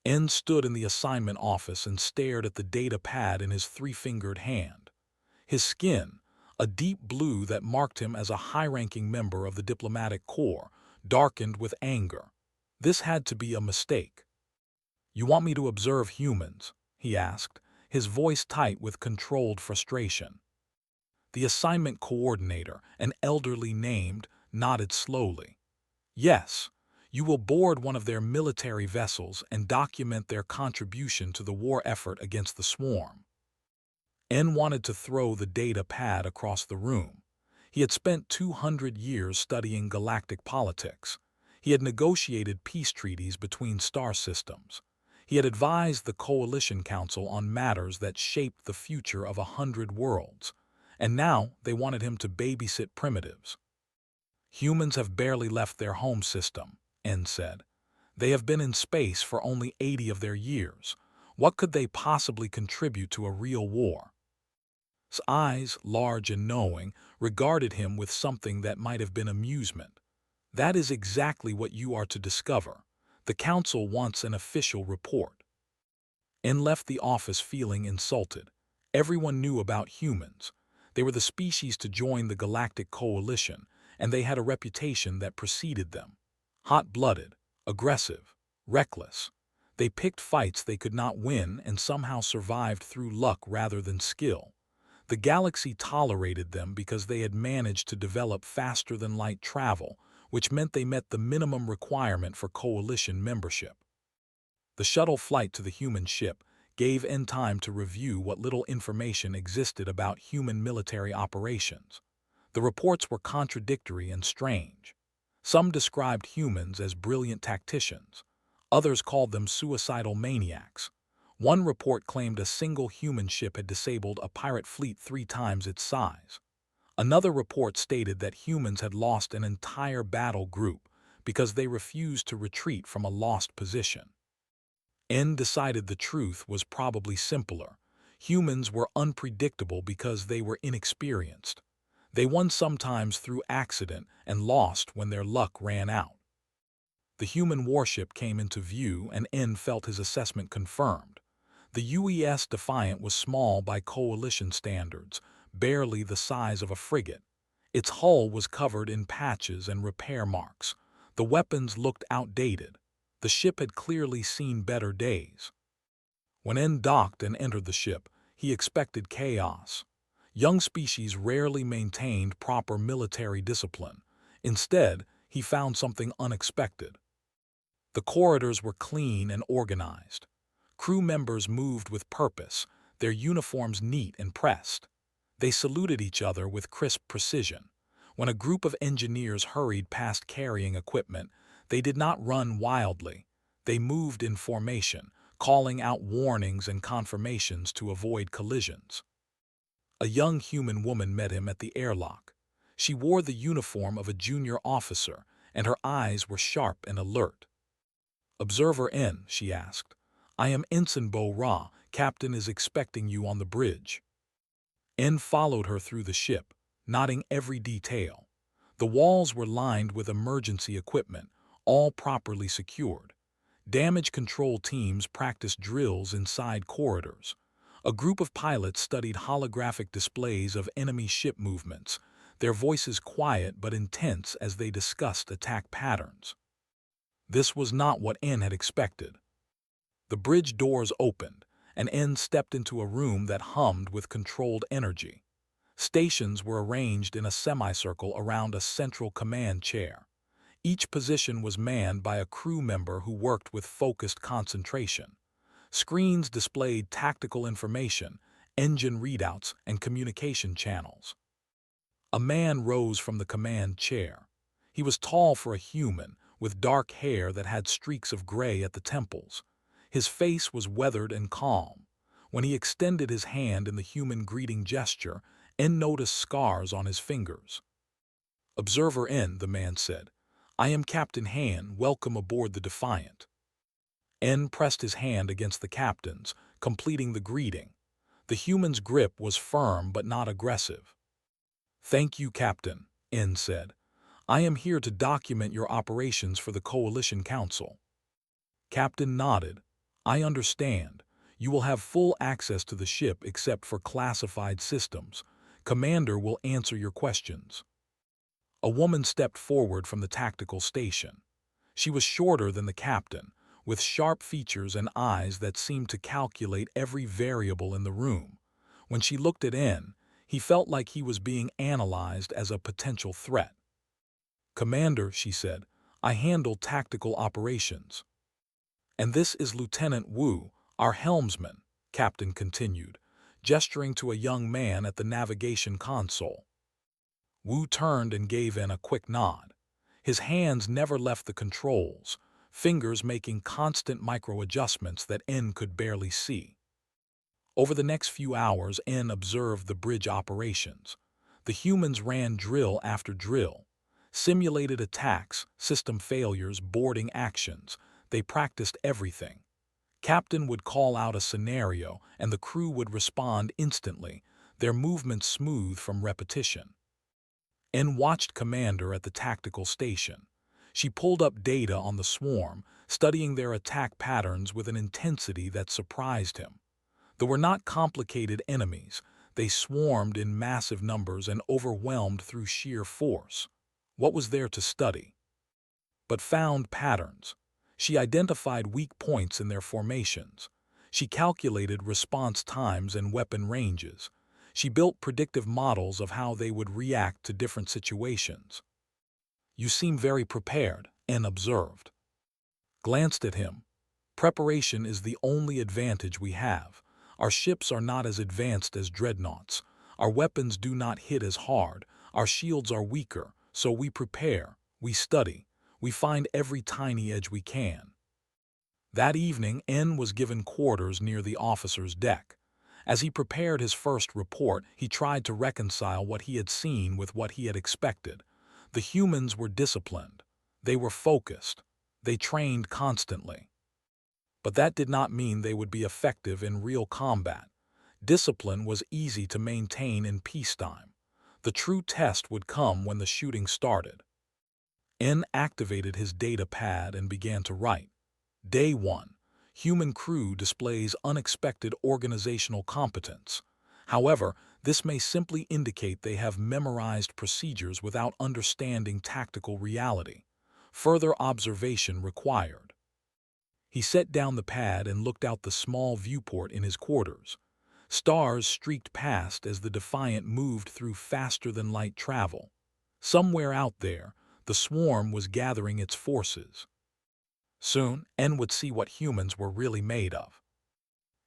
N stood in the assignment office and stared at the data pad in his three-fingered hand. His skin, a deep blue that marked him as a high-ranking member of the diplomatic corps, darkened with anger. This had to be a mistake. "You want me to observe humans?" he asked, his voice tight with controlled frustration. The assignment coordinator, an elderly named, nodded slowly. "Yes, you will board one of their military vessels and document their contribution to the war effort against the swarm." N wanted to throw the data pad across the room. He had spent 200 years studying galactic politics. He had negotiated peace treaties between star systems. He had advised the Coalition Council on matters that shaped the future of 100 worlds. And now they wanted him to babysit primitives. "Humans have barely left their home system," N said. "They have been in space for only 80 of their years. What could they possibly contribute to a real war?" His eyes, large and knowing, regarded him with something that might have been amusement. "That is exactly what you are to discover. The Council wants an official report." N left the office feeling insulted. Everyone knew about humans. They were the species to join the Galactic Coalition, and they had a reputation that preceded them. Hot-blooded, aggressive, reckless. They picked fights they could not win and somehow survived through luck rather than skill. The galaxy tolerated them because they had managed to develop faster-than-light travel, which meant they met the minimum requirement for Coalition membership. The shuttle flight to the human ship gave N time to review what little information existed about human military operations. The reports were contradictory and strange. Some described humans as brilliant tacticians. Others called them suicidal maniacs. One report claimed a single human ship had disabled a pirate fleet 3 times its size. Another report stated that humans had lost an entire battle group because they refused to retreat from a lost position. N decided the truth was probably simpler. Humans were unpredictable because they were inexperienced. They won sometimes through accident and lost when their luck ran out. The human warship came into view and N felt his assessment confirmed. The UES Defiant was small by Coalition standards, barely the size of a frigate. Its hull was covered in patches and repair marks. The weapons looked outdated. The ship had clearly seen better days. When N docked and entered the ship, he expected chaos. Young species rarely maintained proper military discipline. Instead, he found something unexpected. The corridors were clean and organized. Crew members moved with purpose, their uniforms neat and pressed. They saluted each other with crisp precision. When a group of engineers hurried past carrying equipment, they did not run wildly. They moved in formation, calling out warnings and confirmations to avoid collisions. A young human woman met him at the airlock. She wore the uniform of a junior officer, and her eyes were sharp and alert. "Observer N," she asked. "I am Ensign Bo-Ra. Captain is expecting you on the bridge." N followed her through the ship, noting every detail. The walls were lined with emergency equipment, all properly secured. Damage control teams practiced drills inside corridors. A group of pilots studied holographic displays of enemy ship movements, their voices quiet but intense as they discussed attack patterns. This was not what N had expected. The bridge doors opened, and N stepped into a room that hummed with controlled energy. Stations were arranged in a semicircle around a central command chair. Each position was manned by a crew member who worked with focused concentration. Screens displayed tactical information, engine readouts, and communication channels. A man rose from the command chair. He was tall for a human, with dark hair that had streaks of gray at the temples. His face was weathered and calm. When he extended his hand in the human greeting gesture, N noticed scars on his fingers. "Observer N," the man said. "I am Captain Han. Welcome aboard the Defiant." N pressed his hand against the captain's, completing the greeting. The human's grip was firm but not aggressive. "Thank you, Captain," N said. "I am here to document your operations for the Coalition Council." Captain nodded. I understand. You will have full access to the ship except for classified systems. Commander will answer your questions. A woman stepped forward from the tactical station. She was shorter than the captain, with sharp features and eyes that seemed to calculate every variable in the room. When she looked at N, he felt like he was being analyzed as a potential threat. Commander, she said, I handle tactical operations. And this is Lieutenant Wu, our helmsman, Captain continued, gesturing to a young man at the navigation console. Wu turned and gave in a quick nod. His hands never left the controls, fingers making constant micro-adjustments that N could barely see. Over the next few hours, N observed the bridge operations. The humans ran drill after drill, simulated attacks, system failures, boarding actions. They practiced everything. Captain would call out a scenario, and the crew would respond instantly, their movements smooth from repetition. N watched Commander at the tactical station. She pulled up data on the swarm, studying their attack patterns with an intensity that surprised him. They were not complicated enemies. They swarmed in massive numbers and overwhelmed through sheer force. What was there to study? But found patterns. She identified weak points in their formations. She calculated response times and weapon ranges. She built predictive models of how they would react to different situations. You seem very prepared, N observed. Glanced at him. Preparation is the only advantage we have. Our ships are not as advanced as dreadnoughts. Our weapons do not hit as hard. Our shields are weaker, so we prepare, we study, we find every tiny edge we can. That evening, N was given quarters near the officer's deck. As he prepared his first report, he tried to reconcile what he had seen with what he had expected. The humans were disciplined. They were focused. They trained constantly. But that did not mean they would be effective in real combat. Discipline was easy to maintain in peacetime. The true test would come when the shooting started. N activated his data pad and began to write. Day 1. Human crew displays unexpected organizational competence. However, this may simply indicate they have memorized procedures without understanding tactical reality. Further observation required. He set down the pad and looked out the small viewport in his quarters. Stars streaked past as the Defiant moved through faster-than-light travel. Somewhere out there, the swarm was gathering its forces. Soon, N would see what humans were really made of.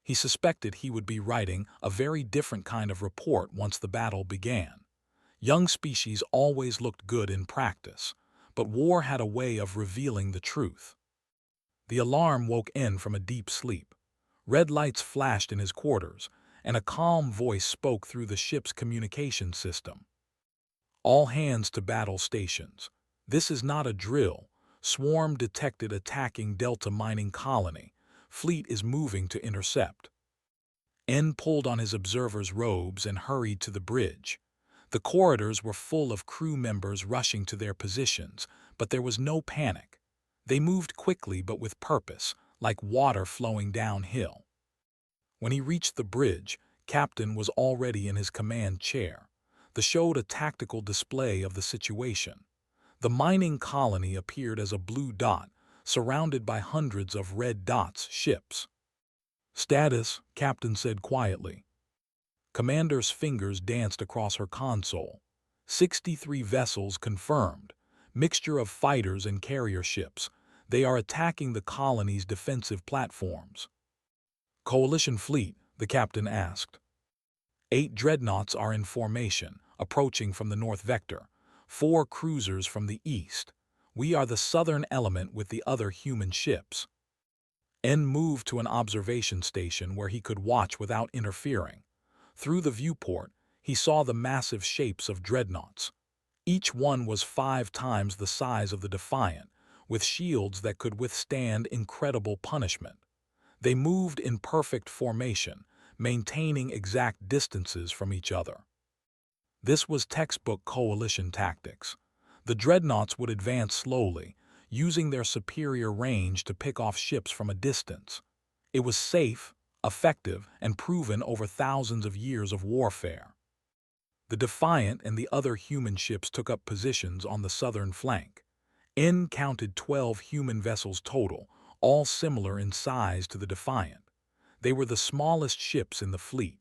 He suspected he would be writing a very different kind of report once the battle began. Young species always looked good in practice, but war had a way of revealing the truth. The alarm woke N from a deep sleep. Red lights flashed in his quarters, and a calm voice spoke through the ship's communication system. All hands to battle stations. This is not a drill. Swarm detected attacking Delta mining colony. Fleet is moving to intercept. N pulled on his observer's robes and hurried to the bridge. The corridors were full of crew members rushing to their positions, but there was no panic. They moved quickly but with purpose, like water flowing downhill. When he reached the bridge, Captain was already in his command chair. They showed a tactical display of the situation. The mining colony appeared as a blue dot, surrounded by hundreds of red dots ships. Status, Captain said quietly. Commander's fingers danced across her console. 63 vessels confirmed. Mixture of fighters and carrier ships. They are attacking the colony's defensive platforms. Coalition fleet, the captain asked. 8 dreadnoughts are in formation, approaching from the north vector. 4 cruisers from the east. We are the southern element with the other human ships. N moved to an observation station where he could watch without interfering. Through the viewport, he saw the massive shapes of dreadnoughts. Each one was 5 times the size of the Defiant, with shields that could withstand incredible punishment. They moved in perfect formation, maintaining exact distances from each other. This was textbook coalition tactics. The dreadnoughts would advance slowly, using their superior range to pick off ships from a distance. It was safe, effective, and proven over thousands of years of warfare. The Defiant and the other human ships took up positions on the southern flank. N counted 12 human vessels total, all similar in size to the Defiant. They were the smallest ships in the fleet.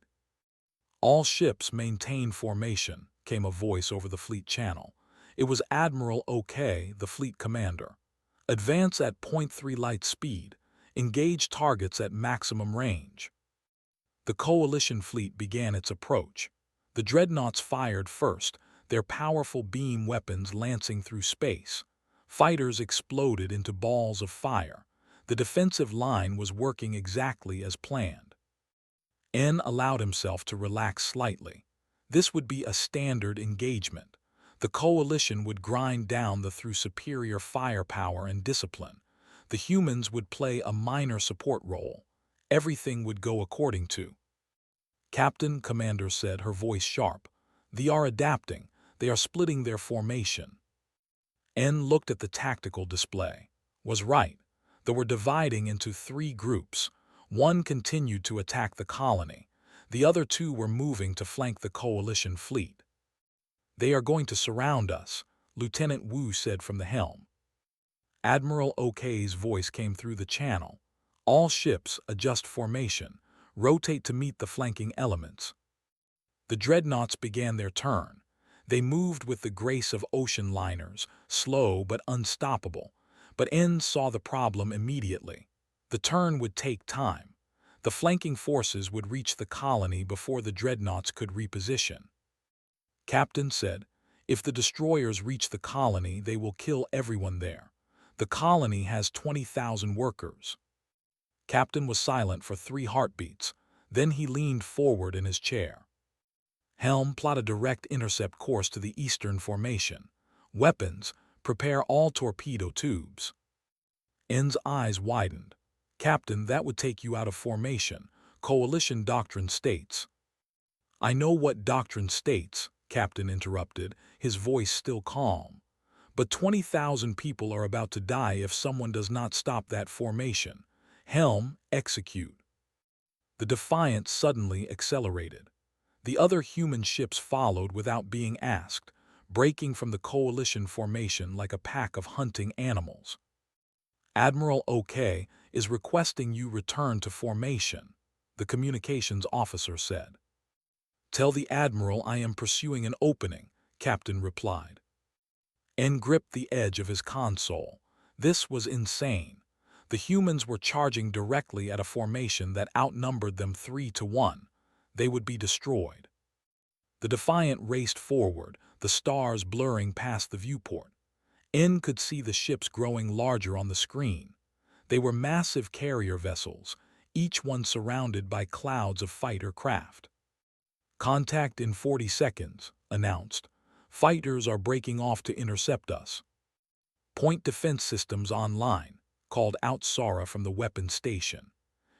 "All ships maintain formation," came a voice over the fleet channel. It was Admiral OK, the fleet commander. "Advance at .3 light speed. Engage targets at maximum range." The coalition fleet began its approach. The dreadnoughts fired first, their powerful beam weapons lancing through space. Fighters exploded into balls of fire. The defensive line was working exactly as planned. N allowed himself to relax slightly. This would be a standard engagement. The coalition would grind down through superior firepower and discipline. The humans would play a minor support role. Everything would go according to. "Captain," Commander said, her voice sharp. "They are adapting. They are splitting their formation." N looked at the tactical display. Was right. They were dividing into 3 groups. One continued to attack the colony. The other 2 were moving to flank the coalition fleet. "They are going to surround us," Lieutenant Wu said from the helm. Admiral OK's voice came through the channel. "All ships, adjust formation. Rotate to meet the flanking elements." The dreadnoughts began their turn. They moved with the grace of ocean liners, slow but unstoppable. But N saw the problem immediately. The turn would take time. The flanking forces would reach the colony before the dreadnoughts could reposition. "Captain said, if the destroyers reach the colony, they will kill everyone there. The colony has 20,000 workers." Captain was silent for 3 heartbeats. Then he leaned forward in his chair. "Helm, plot a direct intercept course to the eastern formation. Weapons, prepare all torpedo tubes." N's eyes widened. "Captain, that would take you out of formation. Coalition doctrine states." "I know what doctrine states," Captain interrupted, his voice still calm. "But 20,000 people are about to die if someone does not stop that formation. Helm, execute." The Defiant suddenly accelerated. The other human ships followed without being asked, breaking from the coalition formation like a pack of hunting animals. "Admiral OK is requesting you return to formation," the communications officer said. "Tell the Admiral I am pursuing an opening," Captain replied. N gripped the edge of his console. This was insane. The humans were charging directly at a formation that outnumbered them 3-1. They would be destroyed. The Defiant raced forward, the stars blurring past the viewport. N could see the ships growing larger on the screen. They were massive carrier vessels, each one surrounded by clouds of fighter craft. "Contact in 40 seconds, announced. "Fighters are breaking off to intercept us." "Point defense systems online," called out Sara from the weapons station.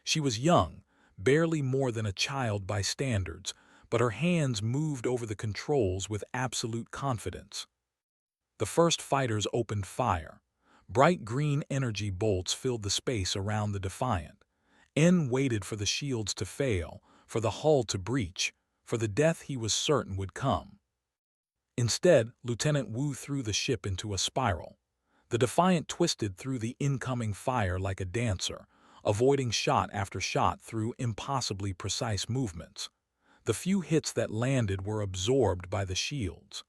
She was young, barely more than a child by standards, but her hands moved over the controls with absolute confidence. The first fighters opened fire. Bright green energy bolts filled the space around the Defiant. N waited for the shields to fail, for the hull to breach, for the death he was certain would come. Instead, Lieutenant Wu threw the ship into a spiral. The Defiant twisted through the incoming fire like a dancer, avoiding shot after shot through impossibly precise movements. The few hits that landed were absorbed by the shields.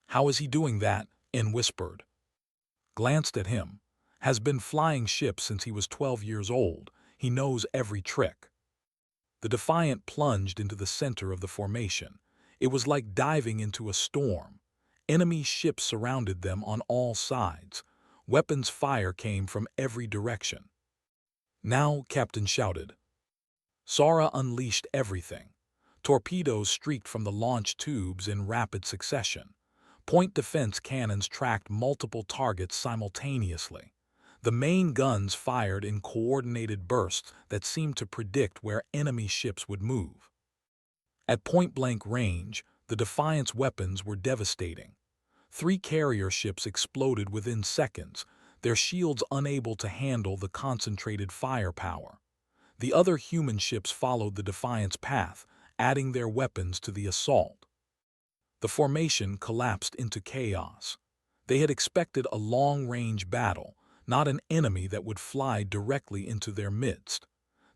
"How is he doing that?" N whispered. Glanced at him. "Has been flying ships since he was 12 years old. He knows every trick." The Defiant plunged into the center of the formation. It was like diving into a storm. Enemy ships surrounded them on all sides. Weapons fire came from every direction. "Now," Captain shouted. Sara unleashed everything. Torpedoes streaked from the launch tubes in rapid succession. Point defense cannons tracked multiple targets simultaneously. The main guns fired in coordinated bursts that seemed to predict where enemy ships would move. At point-blank range, the Defiant's weapons were devastating. 3 carrier ships exploded within seconds, their shields unable to handle the concentrated firepower. The other human ships followed the Defiant's path, adding their weapons to the assault. The formation collapsed into chaos. They had expected a long-range battle, not an enemy that would fly directly into their midst.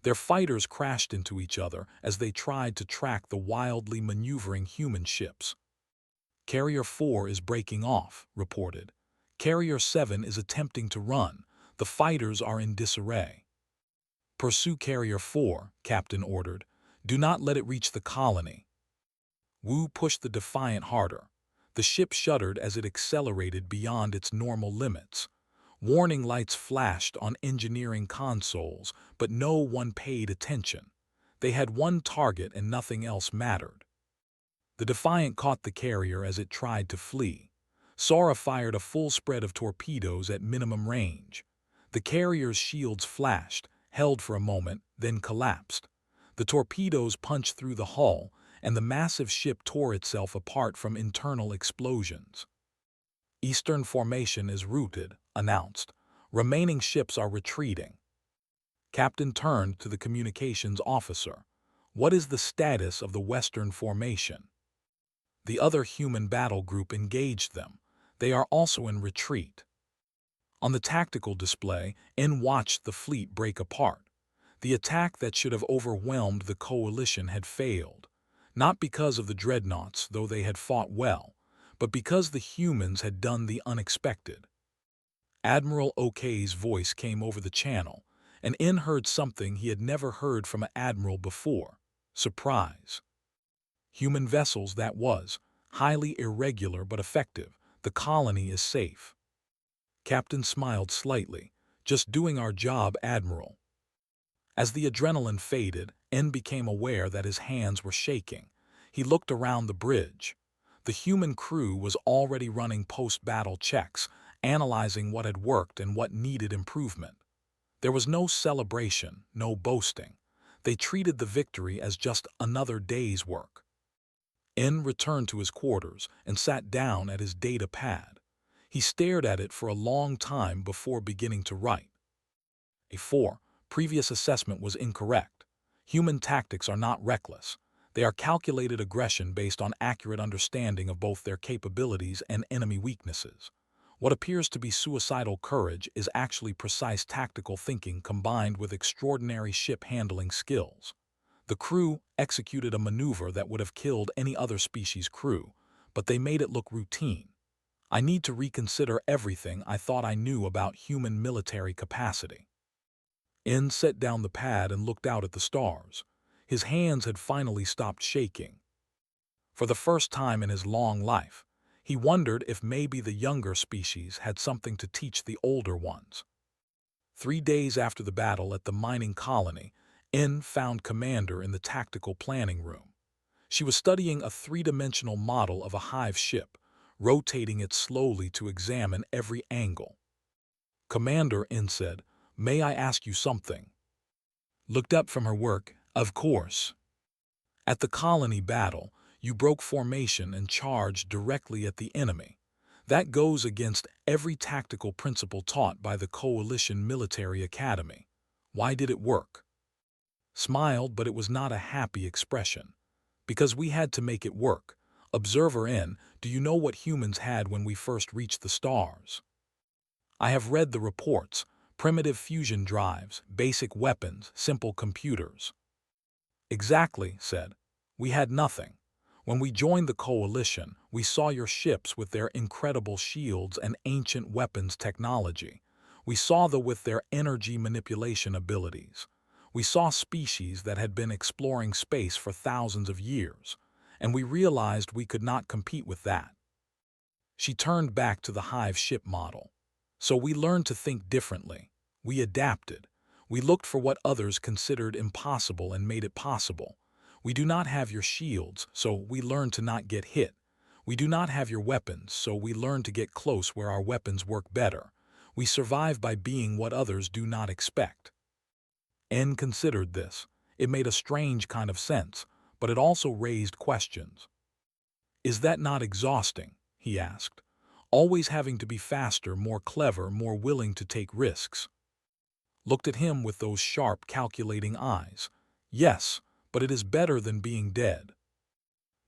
Their fighters crashed into each other as they tried to track the wildly maneuvering human ships. Carrier 4 is breaking off, reported. Carrier 7 is attempting to run. The fighters are in disarray. Pursue Carrier 4, Captain ordered. Do not let it reach the colony. Wu pushed the Defiant harder. The ship shuddered as it accelerated beyond its normal limits. Warning lights flashed on engineering consoles, but no one paid attention. They had one target and nothing else mattered. The Defiant caught the carrier as it tried to flee. Sora fired a full spread of torpedoes at minimum range. The carrier's shields flashed, held for a moment, then collapsed. The torpedoes punched through the hull, and the massive ship tore itself apart from internal explosions. Eastern formation is routed, announced. Remaining ships are retreating. Captain turned to the communications officer. What is the status of the Western formation? The other human battle group engaged them. They are also in retreat. On the tactical display, N watched the fleet break apart. The attack that should have overwhelmed the coalition had failed. Not because of the dreadnoughts, though they had fought well, but because the humans had done the unexpected. Admiral Ok's voice came over the channel, and In heard something he had never heard from an admiral before. Surprise. Human vessels, that was. Highly irregular but effective. The colony is safe. Captain smiled slightly. Just doing our job, Admiral. As the adrenaline faded, N became aware that his hands were shaking. He looked around the bridge. The human crew was already running post-battle checks, analyzing what had worked and what needed improvement. There was no celebration, no boasting. They treated the victory as just another day's work. N returned to his quarters and sat down at his data pad. He stared at it for a long time before beginning to write. A4. Previous assessment was incorrect. Human tactics are not reckless. They are calculated aggression based on accurate understanding of both their capabilities and enemy weaknesses. What appears to be suicidal courage is actually precise tactical thinking combined with extraordinary ship handling skills. The crew executed a maneuver that would have killed any other species' crew, but they made it look routine. I need to reconsider everything I thought I knew about human military capacity. N set down the pad and looked out at the stars. His hands had finally stopped shaking. For the first time in his long life, he wondered if maybe the younger species had something to teach the older ones. 3 days after the battle at the mining colony, N found Commander in the tactical planning room. She was studying a three-dimensional model of a hive ship, rotating it slowly to examine every angle. Commander, N said, "May I ask you something?" Looked up from her work, "Of course." At the colony battle, you broke formation and charged directly at the enemy. That goes against every tactical principle taught by the Coalition Military Academy. Why did it work? Smiled, but it was not a happy expression. Because we had to make it work. Observer N, do you know what humans had when we first reached the stars? I have read the reports. Primitive fusion drives, basic weapons, simple computers. Exactly, said. We had nothing. When we joined the coalition, we saw your ships with their incredible shields and ancient weapons technology. We saw them with their energy manipulation abilities. We saw species that had been exploring space for thousands of years, and we realized we could not compete with that. She turned back to the hive ship model. So we learned to think differently. We adapted. We looked for what others considered impossible and made it possible. We do not have your shields, so we learned to not get hit. We do not have your weapons, so we learned to get close where our weapons work better. We survive by being what others do not expect. N considered this. It made a strange kind of sense, but it also raised questions. Is that not exhausting? He asked. Always having to be faster, more clever, more willing to take risks. looked at him with those sharp, calculating eyes. Yes, but it is better than being dead.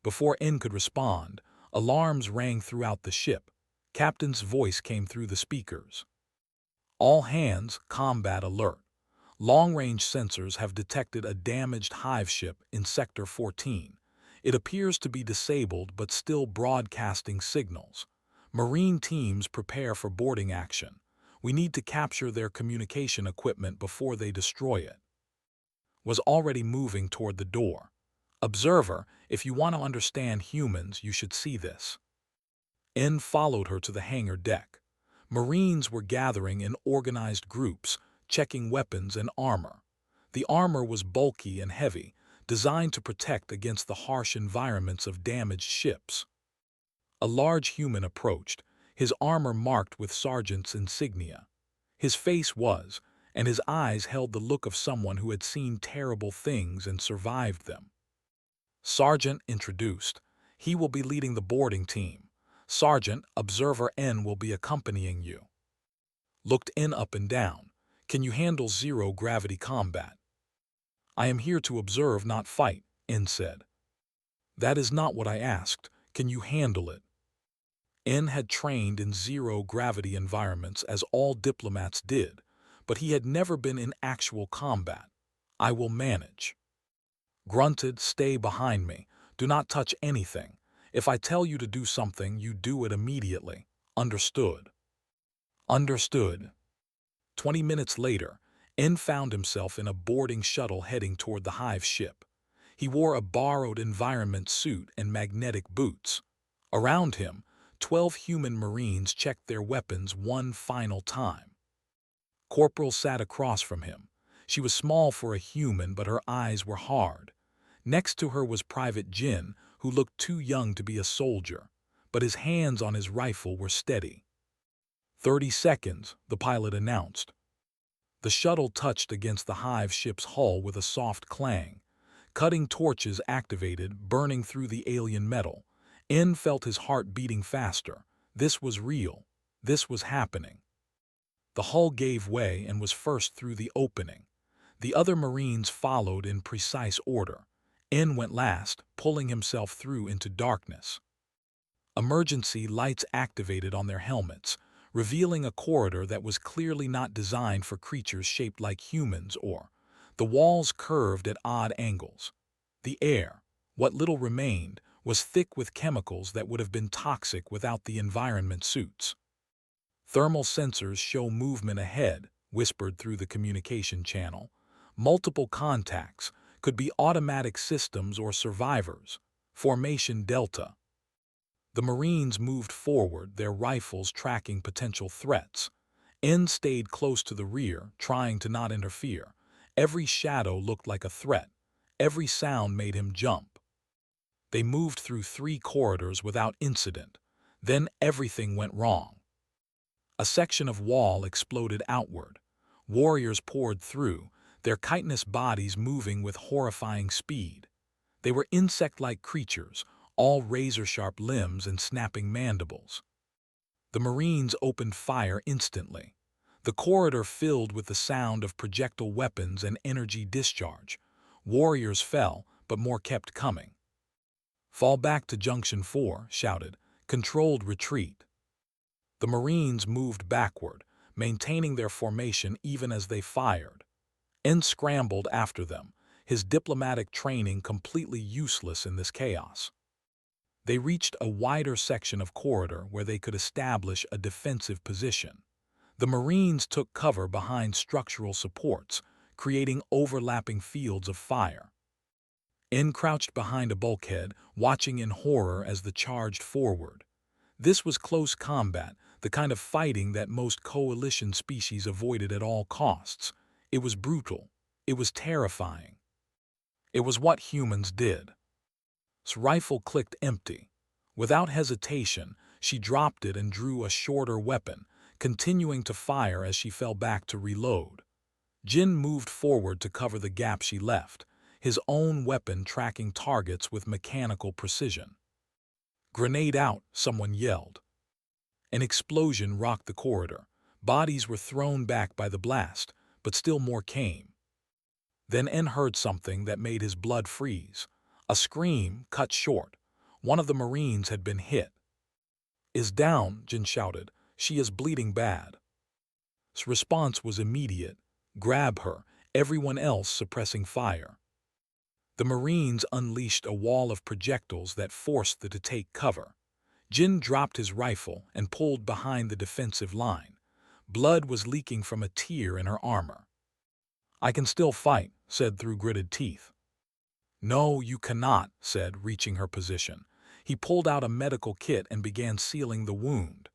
Before N could respond, alarms rang throughout the ship. Captain's voice came through the speakers. All hands, combat alert. Long-range sensors have detected a damaged hive ship in Sector 14. It appears to be disabled but still broadcasting signals. Marine teams prepare for boarding action. We need to capture their communication equipment before they destroy it. Was already moving toward the door. Observer, if you want to understand humans, you should see this. N followed her to the hangar deck. Marines were gathering in organized groups, checking weapons and armor. The armor was bulky and heavy, designed to protect against the harsh environments of damaged ships. A large human approached, his armor marked with sergeant's insignia. His face was, and his eyes held the look of someone who had seen terrible things and survived them. Sergeant introduced. He will be leading the boarding team. Sergeant, Observer N will be accompanying you. Looked N up and down. Can you handle zero-gravity combat? I am here to observe, not fight, N said. That is not what I asked. Can you handle it? N had trained in zero-gravity environments as all diplomats did, but he had never been in actual combat. I will manage. Grunted, stay behind me. Do not touch anything. If I tell you to do something, you do it immediately. Understood? Understood. 20 minutes later, N found himself in a boarding shuttle heading toward the hive ship. He wore a borrowed environment suit and magnetic boots. Around him, 12 human Marines checked their weapons one final time. Corporal sat across from him. She was small for a human, but her eyes were hard. Next to her was Private Jin, who looked too young to be a soldier, but his hands on his rifle were steady. 30 seconds, the pilot announced. The shuttle touched against the hive ship's hull with a soft clang. Cutting torches activated, burning through the alien metal. N felt his heart beating faster. This was real. This was happening. The hull gave way and was first through the opening. The other Marines followed in precise order. N went last, pulling himself through into darkness. Emergency lights activated on their helmets, revealing a corridor that was clearly not designed for creatures shaped like humans or the walls curved at odd angles. The air, what little remained, was thick with chemicals that would have been toxic without the environment suits. Thermal sensors show movement ahead, whispered through the communication channel. Multiple contacts, could be automatic systems or survivors. Formation Delta. The Marines moved forward, their rifles tracking potential threats. N stayed close to the rear, trying to not interfere. Every shadow looked like a threat. Every sound made him jump. They moved through 3 corridors without incident. Then everything went wrong. A section of wall exploded outward. Warriors poured through, their chitinous bodies moving with horrifying speed. They were insect-like creatures, all razor-sharp limbs and snapping mandibles. The Marines opened fire instantly. The corridor filled with the sound of projectile weapons and energy discharge. Warriors fell, but more kept coming. Fall back to Junction 4, shouted. Controlled retreat. The Marines moved backward, maintaining their formation even as they fired. N scrambled after them, his diplomatic training completely useless in this chaos. They reached a wider section of corridor where they could establish a defensive position. The Marines took cover behind structural supports, creating overlapping fields of fire. N crouched behind a bulkhead, watching in horror as the charged forward. This was close combat, the kind of fighting that most coalition species avoided at all costs. It was brutal. It was terrifying. It was what humans did. His rifle clicked empty. Without hesitation, she dropped it and drew a shorter weapon, continuing to fire as she fell back to reload. Jin moved forward to cover the gap she left, his own weapon tracking targets with mechanical precision. Grenade out, someone yelled. An explosion rocked the corridor. Bodies were thrown back by the blast. but still more came. Then N heard something that made his blood freeze. A scream cut short. One of the Marines had been hit. "Is down," Jin shouted. "She is bleeding bad." His response was immediate. "Grab her," everyone else suppressing fire. The Marines unleashed a wall of projectiles that forced them to take cover. Jin dropped his rifle and pulled behind the defensive line. Blood was leaking from a tear in her armor. "I can still fight," said through gritted teeth. "No, you cannot," said, reaching her position. He pulled out a medical kit and began sealing the wound.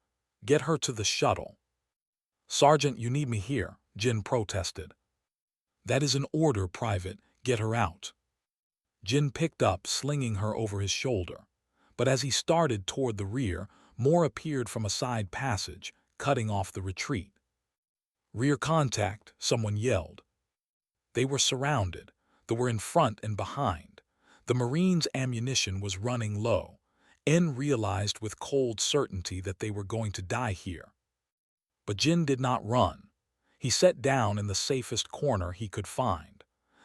"Get her to the shuttle." "Sergeant, you need me here," Jin protested. "That is an order, Private. Get her out." Jin picked up, slinging her over his shoulder. But as he started toward the rear, more appeared from a side passage, cutting off the retreat. "Rear contact," someone yelled. They were surrounded. They were in front and behind. The Marines' ammunition was running low. N realized with cold certainty that they were going to die here. But Jin did not run. He sat down in the safest corner he could find.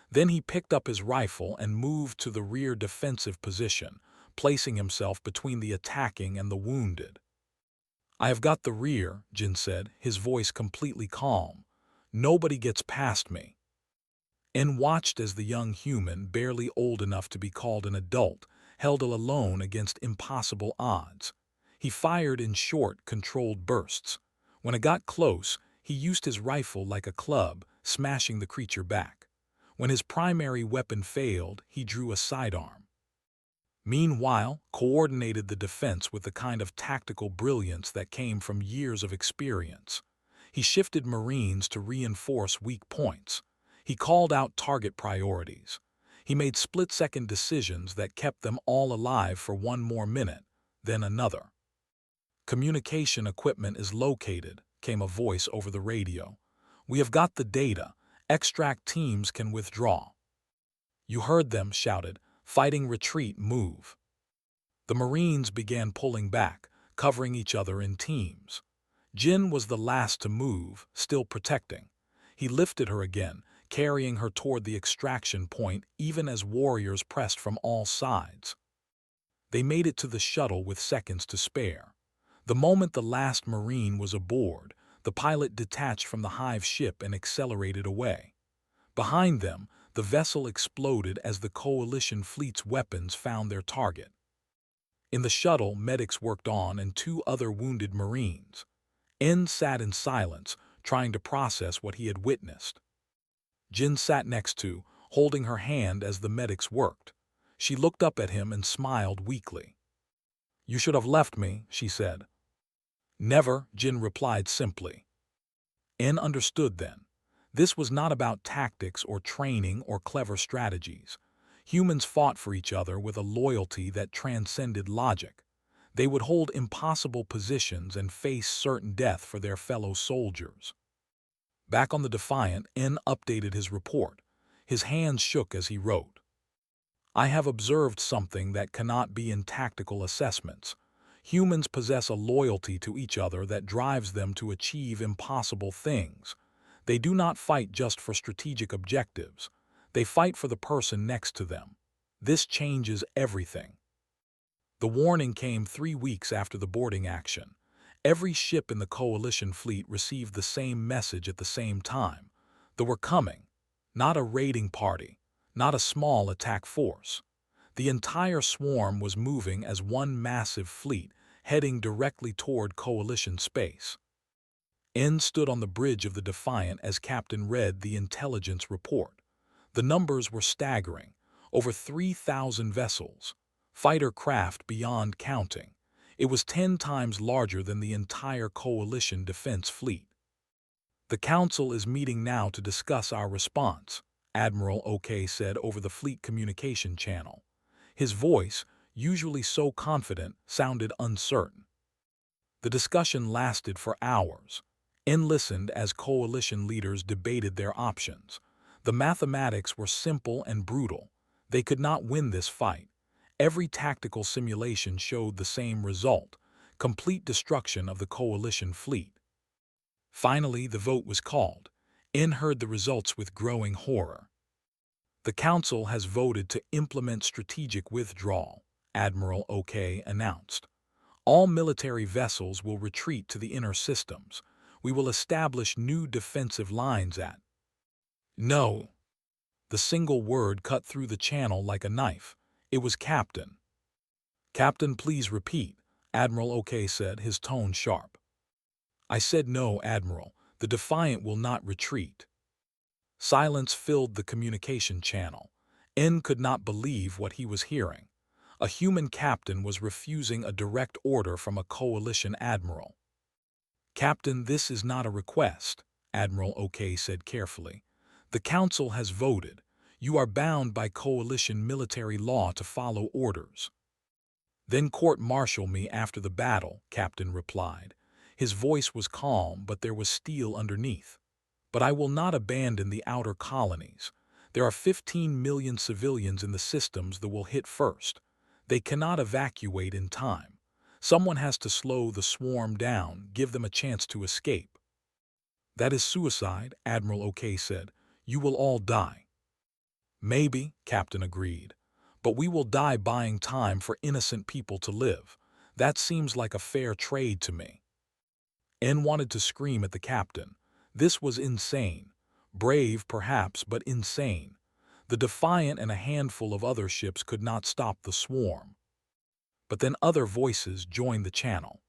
Then he picked up his rifle and moved to the rear defensive position, placing himself between the attacking and the wounded. "I have got the rear," Jin said, his voice completely calm. "Nobody gets past me." N watched as the young human, barely old enough to be called an adult, held alone against impossible odds. He fired in short, controlled bursts. When it got close, he used his rifle like a club, smashing the creature back. When his primary weapon failed, he drew a sidearm. Meanwhile, coordinated the defense with the kind of tactical brilliance that came from years of experience. He shifted Marines to reinforce weak points. He called out target priorities. He made split-second decisions that kept them all alive for one more minute, then another. "Communication equipment is located," came a voice over the radio. "We have got the data. Extract teams can withdraw." "You heard them," shouted. "Fighting retreat, move." The Marines began pulling back, covering each other in teams. Jin was the last to move, still protecting. He lifted her again, carrying her toward the extraction point even as warriors pressed from all sides. They made it to the shuttle with seconds to spare. The moment the last Marine was aboard, the pilot detached from the hive ship and accelerated away. Behind them, the vessel exploded as the Coalition fleet's weapons found their target. In the shuttle, medics worked on and 2 other wounded Marines. N sat in silence, trying to process what he had witnessed. Jin sat next to, holding her hand as the medics worked. She looked up at him and smiled weakly. "You should have left me," she said. "Never," Jin replied simply. N understood then. This was not about tactics or training or clever strategies. Humans fought for each other with a loyalty that transcended logic. They would hold impossible positions and face certain death for their fellow soldiers. Back on the Defiant, N updated his report. His hands shook as he wrote. "I have observed something that cannot be in tactical assessments. Humans possess a loyalty to each other that drives them to achieve impossible things. They do not fight just for strategic objectives. They fight for the person next to them. This changes everything." The warning came 3 weeks after the boarding action. Every ship in the Coalition fleet received the same message at the same time. They were coming. Not a raiding party. Not a small attack force. The entire swarm was moving as one massive fleet, heading directly toward Coalition space. N stood on the bridge of the Defiant as Captain read the intelligence report. The numbers were staggering. Over 3,000 vessels. Fighter craft beyond counting. It was 10 times larger than the entire Coalition defense fleet. "The Council is meeting now to discuss our response," Admiral OK said over the fleet communication channel. His voice, usually so confident, sounded uncertain. The discussion lasted for hours. N listened as Coalition leaders debated their options. The mathematics were simple and brutal. They could not win this fight. Every tactical simulation showed the same result: complete destruction of the Coalition fleet. Finally, the vote was called. N heard the results with growing horror. The Council has voted to implement strategic withdrawal, Admiral OK announced. All military vessels will retreat to the inner systems. We will establish new defensive lines at. No. The single word cut through the channel like a knife. It was Captain. Captain, please repeat, Admiral OK said, his tone sharp. I said no, Admiral. The Defiant will not retreat. Silence filled the communication channel. N could not believe what he was hearing. A human captain was refusing a direct order from a coalition admiral. Captain, this is not a request, Admiral OK said carefully. The Council has voted. You are bound by coalition military law to follow orders. Then court-martial me after the battle, Captain replied. His voice was calm, but there was steel underneath. But I will not abandon the outer colonies. There are 15 million civilians in the systems that will hit first. They cannot evacuate in time. Someone has to slow the swarm down, give them a chance to escape. That is suicide, Admiral OK said. You will all die. Maybe, Captain agreed. But we will die buying time for innocent people to live. That seems like a fair trade to me. N wanted to scream at the captain. This was insane. Brave, perhaps, but insane. The Defiant and a handful of other ships could not stop the swarm. But then other voices joined the channel.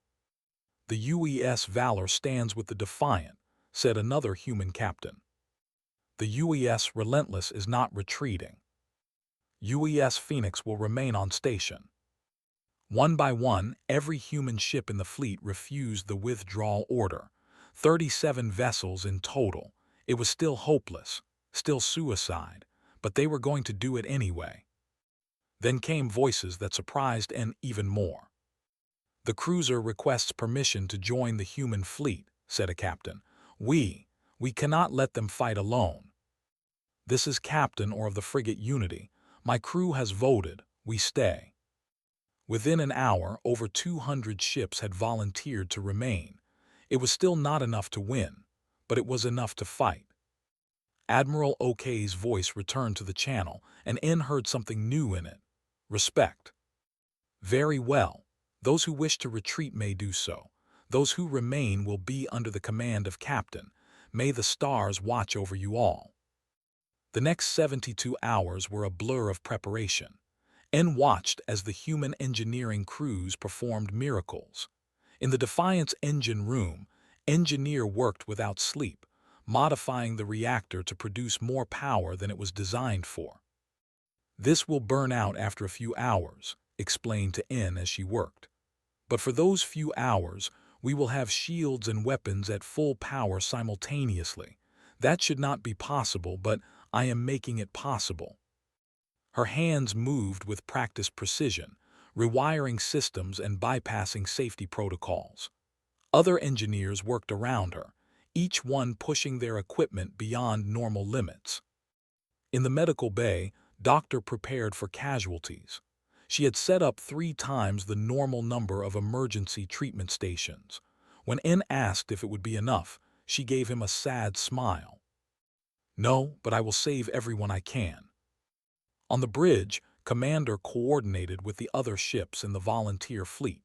The UES Valor stands with the Defiant, said another human captain. The UES Relentless is not retreating. UES Phoenix will remain on station. One by one, every human ship in the fleet refused the withdrawal order. 37 vessels in total. It was still hopeless, still suicide, but they were going to do it anyway. Then came voices that surprised N even more. The cruiser requests permission to join the human fleet, said a captain. We cannot let them fight alone. This is captain or of the frigate Unity. My crew has voted. We stay. Within an hour, over 200 ships had volunteered to remain. It was still not enough to win, but it was enough to fight. Admiral OK's voice returned to the channel, and N heard something new in it. Respect. Very well. Those who wish to retreat may do so. Those who remain will be under the command of Captain. May the stars watch over you all. The next 72 hours were a blur of preparation. N watched as the human engineering crews performed miracles. In the Defiant's engine room, engineer worked without sleep, modifying the reactor to produce more power than it was designed for. This will burn out after a few hours, explained to N as she worked. But for those few hours, we will have shields and weapons at full power simultaneously. That should not be possible, but I am making it possible. Her hands moved with practiced precision, rewiring systems and bypassing safety protocols. Other engineers worked around her, each one pushing their equipment beyond normal limits. In the medical bay, Doctor prepared for casualties. She had set up 3 times the normal number of emergency treatment stations. When N asked if it would be enough, she gave him a sad smile. No, but I will save everyone I can. On the bridge, Commander coordinated with the other ships in the volunteer fleet.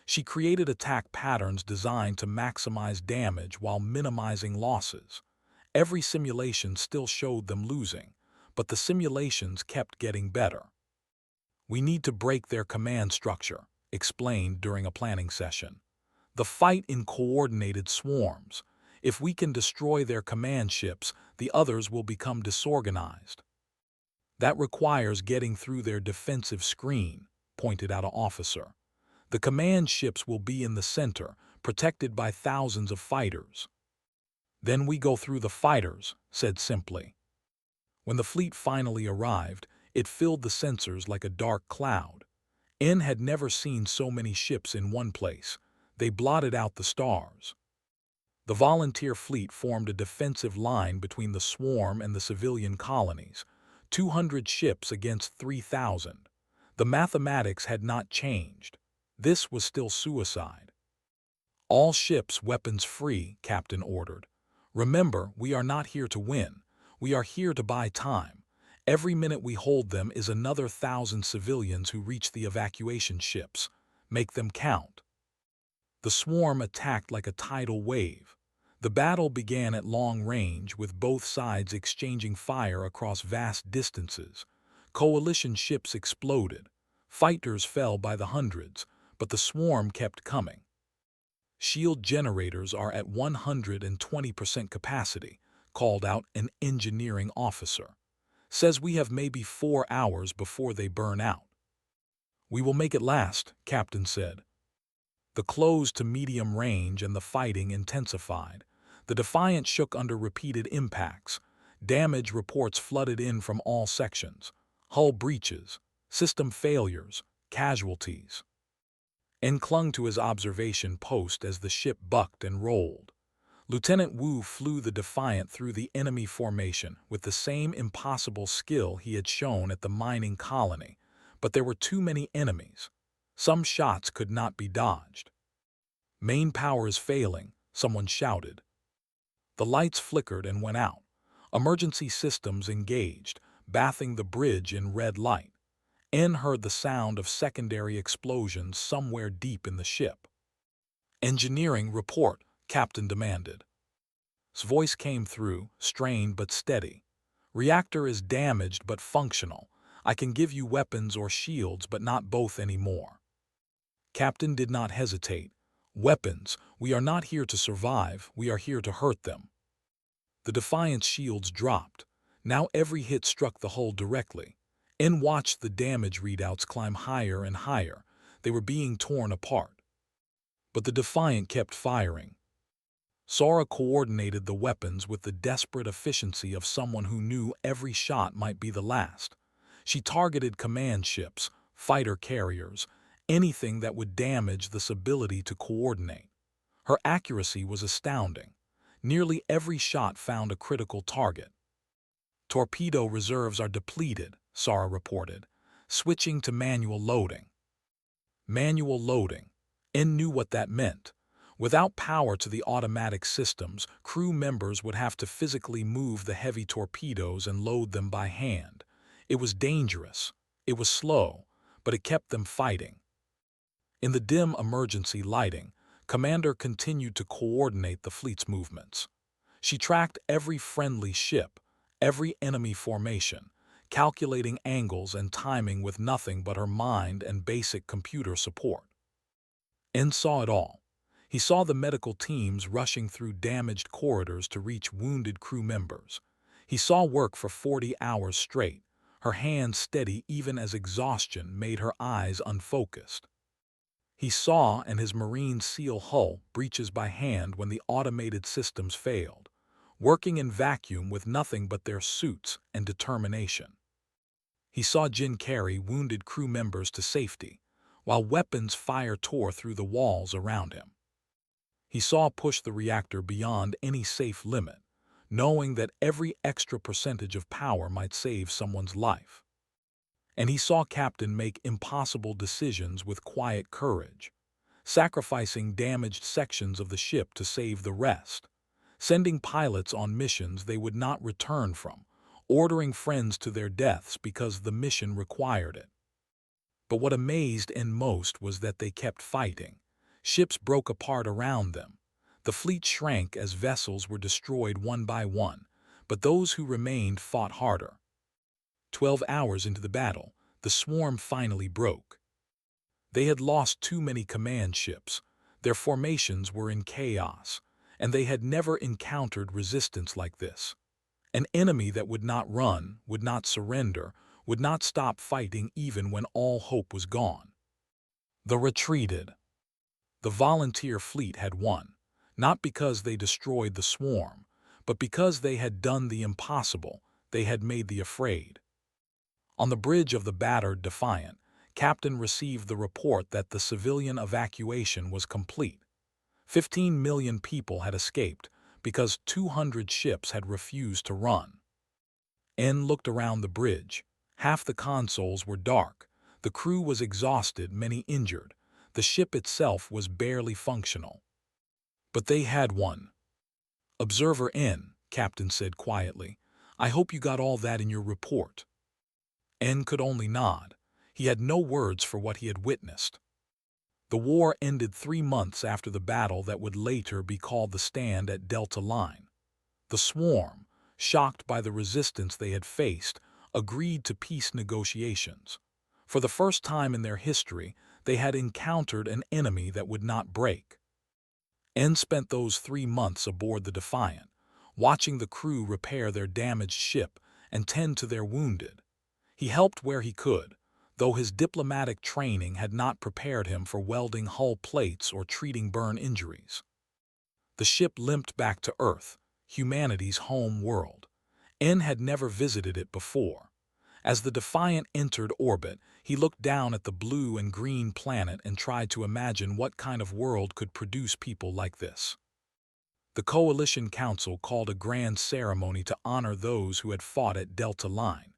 She created attack patterns designed to maximize damage while minimizing losses. Every simulation still showed them losing, but the simulations kept getting better. We need to break their command structure, explained during a planning session. The fight in coordinated swarms. If we can destroy their command ships, the others will become disorganized. That requires getting through their defensive screen, pointed out an officer. The command ships will be in the center, protected by thousands of fighters. Then we go through the fighters, said simply. When the fleet finally arrived, it filled the sensors like a dark cloud. N had never seen so many ships in one place. They blotted out the stars. The volunteer fleet formed a defensive line between the swarm and the civilian colonies. 200 ships against 3,000. The mathematics had not changed. This was still suicide. All ships weapons free, Captain ordered. Remember, we are not here to win. We are here to buy time. Every minute we hold them is another 1,000 civilians who reach the evacuation ships. Make them count." The swarm attacked like a tidal wave. The battle began at long range, with both sides exchanging fire across vast distances. Coalition ships exploded. Fighters fell by the hundreds, but the swarm kept coming. "Shield generators are at 120% capacity," called out an engineering officer. "Says we have maybe 4 hours before they burn out." "We will make it last," Captain said. The close to medium range and the fighting intensified. The Defiant shook under repeated impacts. Damage reports flooded in from all sections. Hull breaches, system failures, casualties. En clung to his observation post as the ship bucked and rolled. Lieutenant Wu flew the Defiant through the enemy formation with the same impossible skill he had shown at the mining colony, but there were too many enemies. Some shots could not be dodged. "Main power is failing," someone shouted. The lights flickered and went out. Emergency systems engaged, bathing the bridge in red light. En heard the sound of secondary explosions somewhere deep in the ship. "Engineering report," Captain demanded. His voice came through, strained but steady. "Reactor is damaged but functional. I can give you weapons or shields, but not both anymore." Captain did not hesitate. "Weapons. We are not here to survive, we are here to hurt them." The Defiant's shields dropped. Now every hit struck the hull directly. En watched the damage readouts climb higher and higher. They were being torn apart. But the Defiant kept firing. Sora coordinated the weapons with the desperate efficiency of someone who knew every shot might be the last. She targeted command ships, fighter carriers, anything that would damage this ability to coordinate. Her accuracy was astounding. Nearly every shot found a critical target. "Torpedo reserves are depleted," Sora reported, switching to manual loading. Manual loading. En knew what that meant. Without power to the automatic systems, crew members would have to physically move the heavy torpedoes and load them by hand. It was dangerous. It was slow, but it kept them fighting. In the dim emergency lighting, Commander continued to coordinate the fleet's movements. She tracked every friendly ship, every enemy formation, calculating angles and timing with nothing but her mind and basic computer support. En saw it all. He saw the medical teams rushing through damaged corridors to reach wounded crew members. He saw work for 40 hours straight, her hands steady even as exhaustion made her eyes unfocused. He saw, and his Marine SEAL hull, breaches by hand when the automated systems failed, working in vacuum with nothing but their suits and determination. He saw Jin carry wounded crew members to safety, while weapons fire tore through the walls around him. He saw push the reactor beyond any safe limit, knowing that every extra percentage of power might save someone's life. And he saw Captain make impossible decisions with quiet courage, sacrificing damaged sections of the ship to save the rest, sending pilots on missions they would not return from, ordering friends to their deaths because the mission required it. But what amazed En most was that they kept fighting. Ships broke apart around them. The fleet shrank as vessels were destroyed one by one, but those who remained fought harder. 12 hours into the battle, the swarm finally broke. They had lost too many command ships, their formations were in chaos, and they had never encountered resistance like this. An enemy that would not run, would not surrender, would not stop fighting even when all hope was gone. The retreated. The volunteer fleet had won, not because they destroyed the swarm, but because they had done the impossible, they had made the afraid. On the bridge of the battered Defiant, Captain received the report that the civilian evacuation was complete. 15 million people had escaped because 200 ships had refused to run. En looked around the bridge. Half the consoles were dark. The crew was exhausted, many injured. The ship itself was barely functional. But they had won. "Observer N," Captain said quietly. "I hope you got all that in your report." N could only nod. He had no words for what he had witnessed. The war ended 3 months after the battle that would later be called the Stand at Delta Line. The Swarm, shocked by the resistance they had faced, agreed to peace negotiations. For the first time in their history, they had encountered an enemy that would not break. N spent those 3 months aboard the Defiant, watching the crew repair their damaged ship and tend to their wounded. He helped where he could, though his diplomatic training had not prepared him for welding hull plates or treating burn injuries. The ship limped back to Earth, humanity's home world. N had never visited it before. As the Defiant entered orbit, he looked down at the blue and green planet and tried to imagine what kind of world could produce people like this. The Coalition Council called a grand ceremony to honor those who had fought at Delta Line.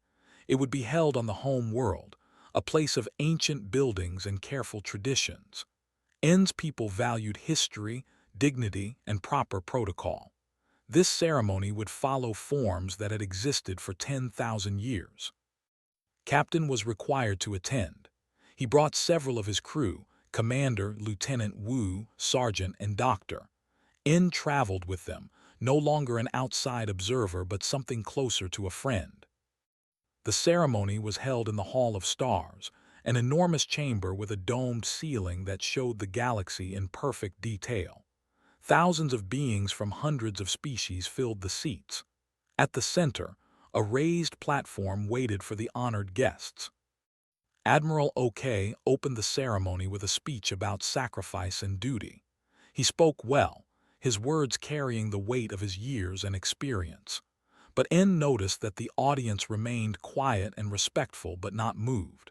It would be held on the home world, a place of ancient buildings and careful traditions. N's people valued history, dignity, and proper protocol. This ceremony would follow forms that had existed for 10,000 years. Captain was required to attend. He brought several of his crew, Commander, Lieutenant Wu, Sergeant, and Doctor. N traveled with them, no longer an outside observer but something closer to a friend. The ceremony was held in the Hall of Stars, an enormous chamber with a domed ceiling that showed the galaxy in perfect detail. Thousands of beings from hundreds of species filled the seats. At the center, a raised platform waited for the honored guests. Admiral OK opened the ceremony with a speech about sacrifice and duty. He spoke well, his words carrying the weight of his years and experience. But N noticed that the audience remained quiet and respectful but not moved.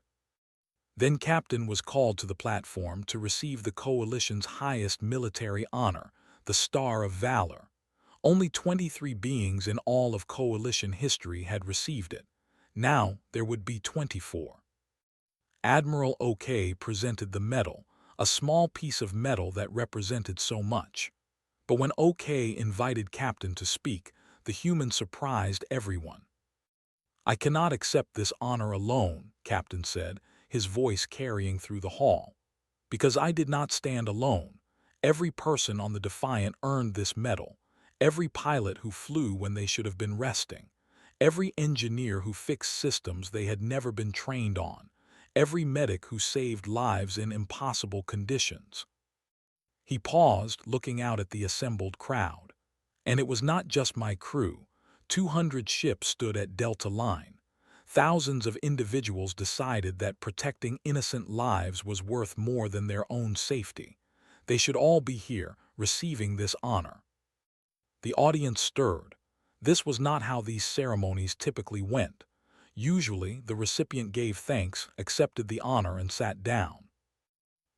Then Captain was called to the platform to receive the Coalition's highest military honor, the Star of Valor. Only 23 beings in all of Coalition history had received it. Now there would be 24. Admiral OK presented the medal, a small piece of metal that represented so much. But when OK invited Captain to speak, the human surprised everyone. "I cannot accept this honor alone," Captain said, his voice carrying through the hall. "Because I did not stand alone. Every person on the Defiant earned this medal. Every pilot who flew when they should have been resting. Every engineer who fixed systems they had never been trained on. Every medic who saved lives in impossible conditions." He paused, looking out at the assembled crowd. "And it was not just my crew. 200 ships stood at Delta Line. Thousands of individuals decided that protecting innocent lives was worth more than their own safety. They should all be here, receiving this honor." The audience stirred. This was not how these ceremonies typically went. Usually, the recipient gave thanks, accepted the honor, and sat down.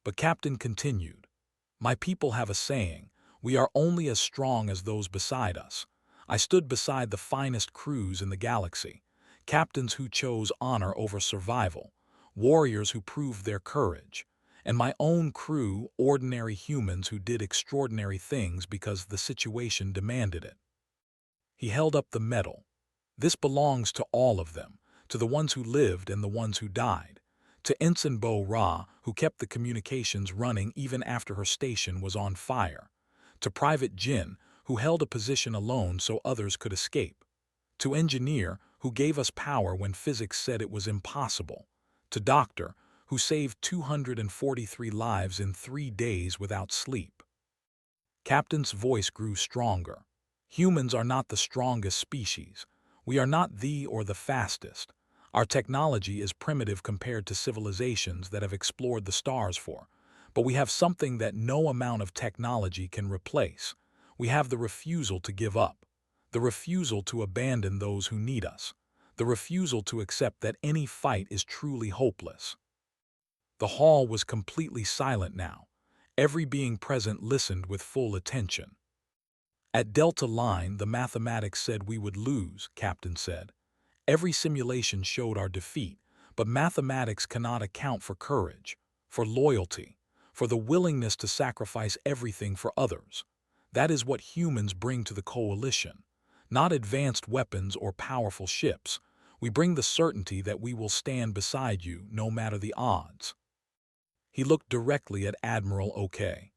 But Captain continued, "My people have a saying, we are only as strong as those beside us. I stood beside the finest crews in the galaxy, captains who chose honor over survival, warriors who proved their courage, and my own crew, ordinary humans who did extraordinary things because the situation demanded it." He held up the medal. "This belongs to all of them, to the ones who lived and the ones who died. To Ensign Bo Ra, who kept the communications running even after her station was on fire. To Private Jin, who held a position alone so others could escape. To Engineer, who gave us power when physics said it was impossible. To Doctor, who saved 243 lives in 3 days without sleep." Captain's voice grew stronger. "Humans are not the strongest species. We are not the or the fastest. Our technology is primitive compared to civilizations that have explored the stars for. But we have something that no amount of technology can replace. We have the refusal to give up. The refusal to abandon those who need us. The refusal to accept that any fight is truly hopeless." The hall was completely silent now. Every being present listened with full attention. "At Delta Line, the mathematics said we would lose," Captain said. "Every simulation showed our defeat, but mathematics cannot account for courage, for loyalty, for the willingness to sacrifice everything for others. That is what humans bring to the coalition. Not advanced weapons or powerful ships. We bring the certainty that we will stand beside you no matter the odds. He looked directly at Admiral OK.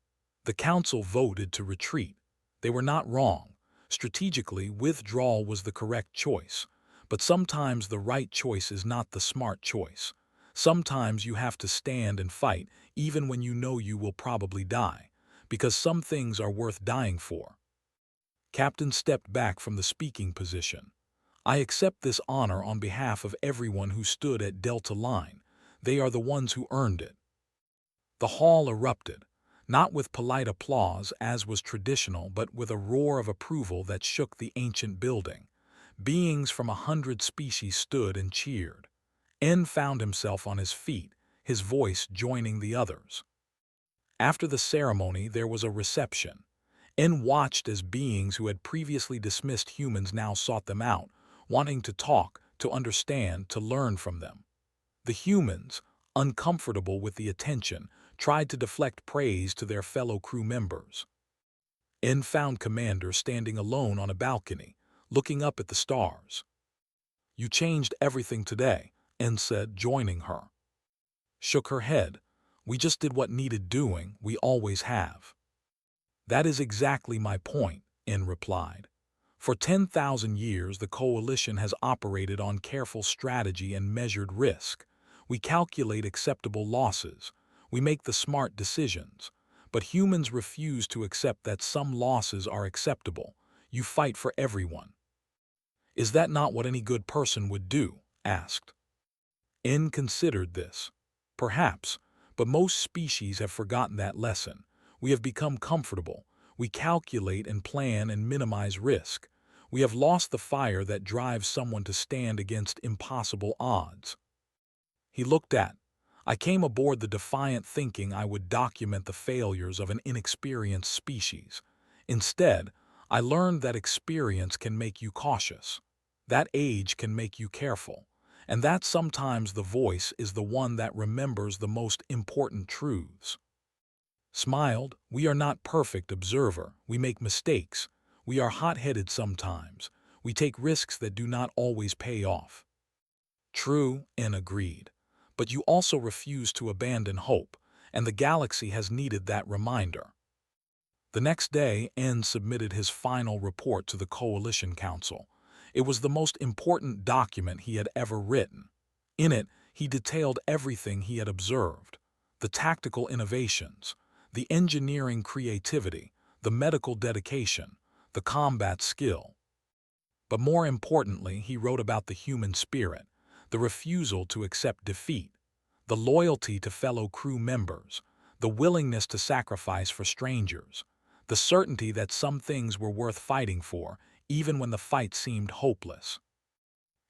The Council voted to retreat. They were not wrong. Strategically, withdrawal was the correct choice. But sometimes the right choice is not the smart choice. Sometimes you have to stand and fight, even when you know you will probably die, because some things are worth dying for. Captain stepped back from the speaking position. I accept this honor on behalf of everyone who stood at Delta Line. They are the ones who earned it. The hall erupted, not with polite applause as was traditional, but with a roar of approval that shook the ancient building. Beings from 100 species stood and cheered. N found himself on his feet, his voice joining the others. After the ceremony, there was a reception. N watched as beings who had previously dismissed humans now sought them out, wanting to talk, to understand, to learn from them. The humans, uncomfortable with the attention, tried to deflect praise to their fellow crew members. N found Commander standing alone on a balcony, looking up at the stars. "You changed everything today," N said, joining her. Shook her head. "We just did what needed doing, we always have." "That is exactly my point," N replied. "For 10,000 years the Coalition has operated on careful strategy and measured risk. We calculate acceptable losses. We make the smart decisions. But humans refuse to accept that some losses are acceptable. You fight for everyone." "Is that not what any good person would do?" asked. N considered this. "Perhaps, but most species have forgotten that lesson. We have become comfortable. We calculate and plan and minimize risk. We have lost the fire that drives someone to stand against impossible odds." He looked at. "I came aboard the Defiant thinking I would document the failures of an inexperienced species. Instead, I learned that experience can make you cautious. That age can make you careful. And that sometimes the voice is the one that remembers the most important truths." Smiled. "We are not perfect, observer. We make mistakes. We are hot-headed sometimes. We take risks that do not always pay off." "True," N agreed. "But you also refuse to abandon hope, and the galaxy has needed that reminder." The next day, N submitted his final report to the Coalition Council. It was the most important document he had ever written. In it, he detailed everything he had observed: the tactical innovations, the engineering creativity, the medical dedication, the combat skill. But more importantly, he wrote about the human spirit, the refusal to accept defeat, the loyalty to fellow crew members, the willingness to sacrifice for strangers, the certainty that some things were worth fighting for, even when the fight seemed hopeless.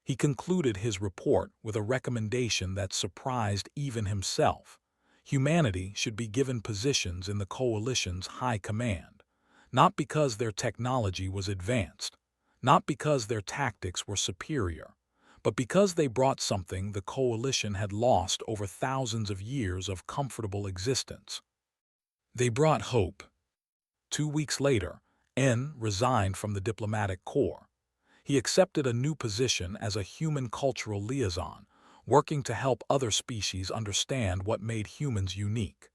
He concluded his report with a recommendation that surprised even himself. Humanity should be given positions in the Coalition's high command, not because their technology was advanced, not because their tactics were superior, but because they brought something the Coalition had lost over thousands of years of comfortable existence. They brought hope. 2 weeks later, N resigned from the diplomatic corps. He accepted a new position as a human cultural liaison, working to help other species understand what made humans unique.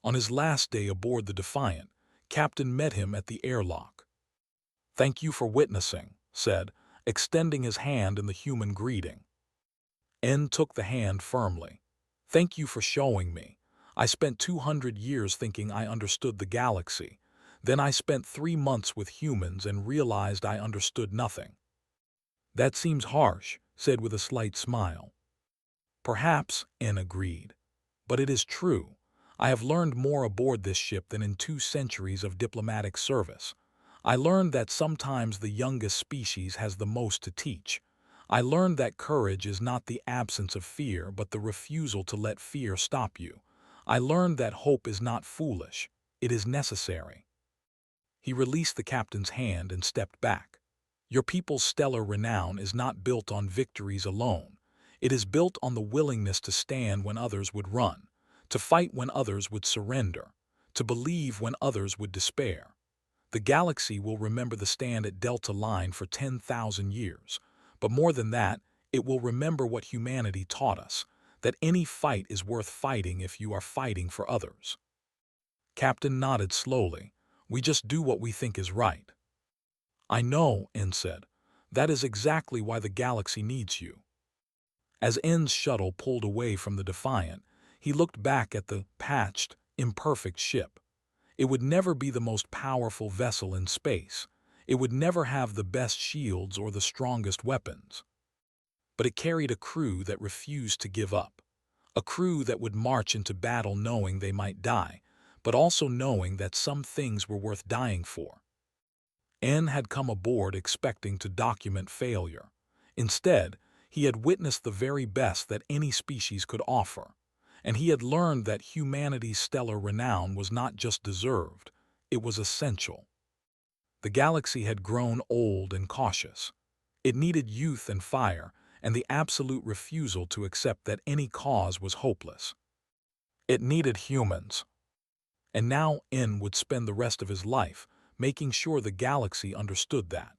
On his last day aboard the Defiant, Captain met him at the airlock. "Thank you for witnessing," said, extending his hand in the human greeting. N took the hand firmly. "Thank you for showing me. I spent 200 years thinking I understood the galaxy. Then I spent 3 months with humans and realized I understood nothing." "That seems harsh," said with a slight smile. "Perhaps," N agreed. "But it is true. I have learned more aboard this ship than in 2 centuries of diplomatic service. I learned that sometimes the youngest species has the most to teach. I learned that courage is not the absence of fear, but the refusal to let fear stop you. I learned that hope is not foolish. It is necessary." He released the captain's hand and stepped back. "Your people's stellar renown is not built on victories alone. It is built on the willingness to stand when others would run, to fight when others would surrender, to believe when others would despair. The galaxy will remember the stand at Delta Line for 10,000 years. But more than that, it will remember what humanity taught us, that any fight is worth fighting if you are fighting for others. Captain nodded slowly. We just do what we think is right. I know, N said. That is exactly why the galaxy needs you. As N's shuttle pulled away from the Defiant, he looked back at the patched, imperfect ship. It would never be the most powerful vessel in space. It would never have the best shields or the strongest weapons. But it carried a crew that refused to give up. A crew that would march into battle knowing they might die, but also knowing that some things were worth dying for. N had come aboard expecting to document failure. Instead, he had witnessed the very best that any species could offer, and he had learned that humanity's stellar renown was not just deserved, it was essential. The galaxy had grown old and cautious. It needed youth and fire, and the absolute refusal to accept that any cause was hopeless. It needed humans. And now N would spend the rest of his life making sure the galaxy understood that.